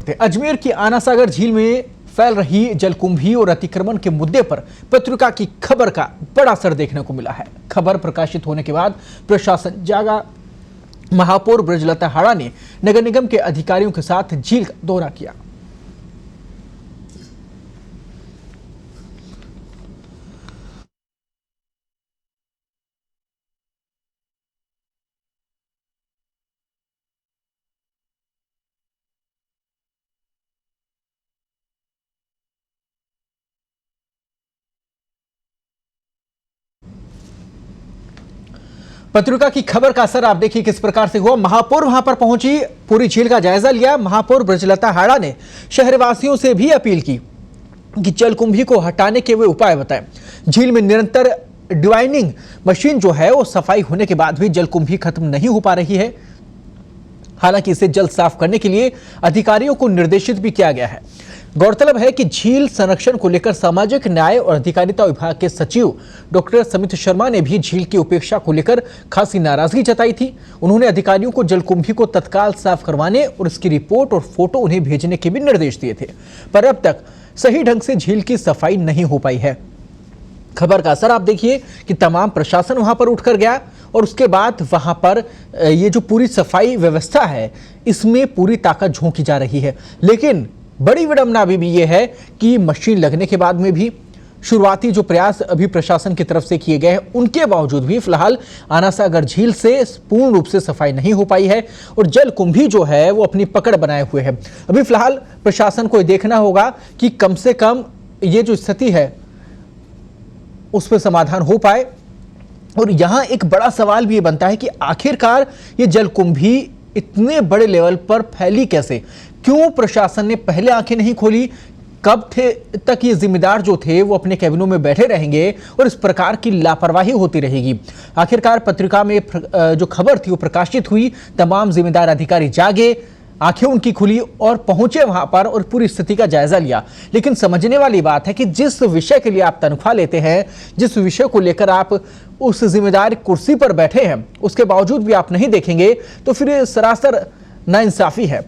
करते हैं। अजमेर की आना सागर झील में फैल रही जलकुंभी और अतिक्रमण के मुद्दे पर पत्रिका की खबर का बड़ा असर देखने को मिला है। खबर प्रकाशित होने के बाद प्रशासन जागा। महापौर ब्रजलता हाड़ा ने नगर निगम के अधिकारियों के साथ झील का दौरा किया। पत्रिका की खबर का असर आप देखिए किस प्रकार से हुआ। महापौर वहां पर पहुंची, पूरी झील का जायजा लिया। महापौर ब्रजलता हाड़ा ने शहरवासियों से भी अपील की कि जलकुंभी को हटाने के वे उपाय बताएं। झील में निरंतर डिवाइनिंग मशीन जो है वो सफाई होने के बाद भी जलकुंभी खत्म नहीं हो पा रही है। हालांकि इसे जल्द साफ करने के लिए अधिकारियों को निर्देशित भी किया गया है। गौरतलब है कि झील संरक्षण को लेकर सामाजिक न्याय और अधिकारिता विभाग के सचिव डॉक्टर समित शर्मा ने भी झील की उपेक्षा को लेकर खासी नाराजगी जताई थी। उन्होंने अधिकारियों को जलकुंभी को तत्काल साफ करवाने और इसकी रिपोर्ट और फोटो उन्हें भेजने के भी निर्देश दिए थे, पर अब तक सही ढंग से झील की सफाई नहीं हो पाई है। खबर का असर आप देखिए कि तमाम प्रशासन वहां पर उठकर गया और उसके बाद वहां पर ये जो पूरी सफाई व्यवस्था है इसमें पूरी ताकत झोंकी जा रही है। लेकिन बड़ी विडंबना अभी ये है कि मशीन लगने के बाद में भी शुरुआती जो प्रयास अभी प्रशासन की तरफ से किए गए हैं उनके बावजूद भी फिलहाल आना सागर झील से पूर्ण रूप से सफाई नहीं हो पाई है और जलकुंभी जो है वो अपनी पकड़ बनाए हुए है। अभी फिलहाल प्रशासन को देखना होगा कि कम से कम ये जो स्थिति है उस पर समाधान हो पाए। और यहां एक बड़ा सवाल भी ये बनता है कि आखिरकार ये जलकुंभी इतने बड़े लेवल पर फैली कैसे? क्यों प्रशासन ने पहले आंखें नहीं खोली? कब तक ये जिम्मेदार जो थे वो अपने कैबिनों में बैठे रहेंगे और इस प्रकार की लापरवाही होती रहेगी? आखिरकार पत्रिका में जो खबर थी वो प्रकाशित हुई, तमाम जिम्मेदार अधिकारी जागे, आंखें उनकी खुली और पहुंचे वहां पर और पूरी स्थिति का जायजा लिया। लेकिन समझने वाली बात है कि जिस विषय के लिए आप तनख्वाह लेते हैं, जिस विषय को लेकर आप उस जिम्मेदार कुर्सी पर बैठे हैं, उसके बावजूद भी आप नहीं देखेंगे तो फिर सरासर नाइंसाफी है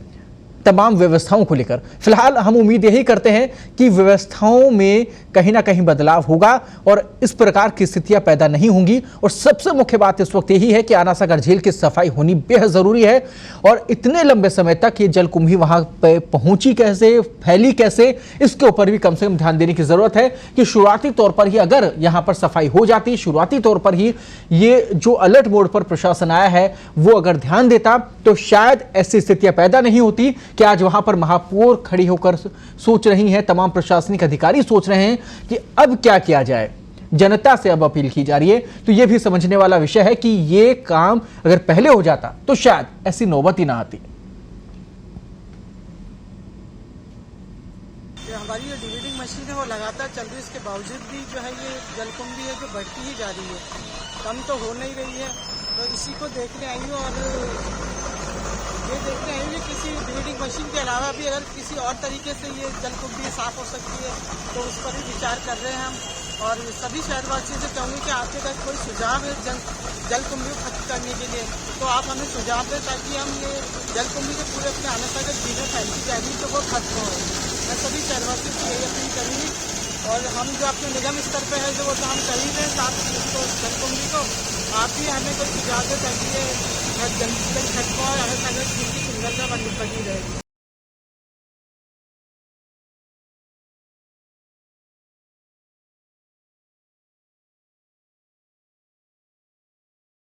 तमाम व्यवस्थाओं को लेकर। फिलहाल हम उम्मीद यही करते हैं कि व्यवस्थाओं में कहीं ना कहीं बदलाव होगा और इस प्रकार की स्थितियां पैदा नहीं होंगी। और सबसे मुख्य बात इस वक्त यही है कि आना सागर झील की सफाई होनी बेहद जरूरी है और इतने लंबे समय तक ये जलकुंभी वहां पे पहुंची कैसे, फैली कैसे, इसके ऊपर भी कम से कम ध्यान देने की जरूरत है कि शुरुआती तौर पर ही अगर यहां पर सफाई हो जाती, शुरुआती तौर पर ही ये जो अलर्ट मोड पर प्रशासन आया है वो अगर ध्यान देता तो शायद ऐसी स्थितियां पैदा नहीं होती कि आज वहां पर महापौर खड़ी होकर सोच रही हैं, तमाम प्रशासनिक अधिकारी सोच रहे हैं कि अब क्या किया जाए। जनता से अब अपील की जा रही है। तो यह भी समझने वाला विषय है कि यह काम अगर पहले हो जाता तो शायद ऐसी नौबत ही ना आती। हमारी जो डिवाइडिंग मशीन है वो लगातार चल रही है, इसके बावजूद भी जो है ये जलकुंभी है जो बढ़ती ही जा रही है, कम तो हो नहीं रही है। तो इसी को देखने आई हूँ और ये देखते हैं कि किसी डिवाइडिंग मशीन के अलावा भी अगर किसी और तरीके से ये जलकुंभी साफ हो सकती है तो उस पर भी विचार कर रहे हैं हम। और सभी शहरवासियों से कहूँगी कि आपके पास कोई सुझाव है जलकुंभी को खत्म करने के लिए तो आप हमें सुझाव दें ताकि हम ये जलकुंभी के पूरे अपने आना सागर झील में फैलती जा रही तो वो खत्म हो। मैं सभी शहरवासियों से यही अपील करूँगी और हम जो अपने निगम स्तर पर है जो वो तो हम कर ही रहे हैं साफ इसको जलकुंभी को, आप भी हमें कोई सुझाव दें ताकि ये जल्दी से जल्दी खत्म हो और आना सागर झील की सुंदरता बनी रहेगी।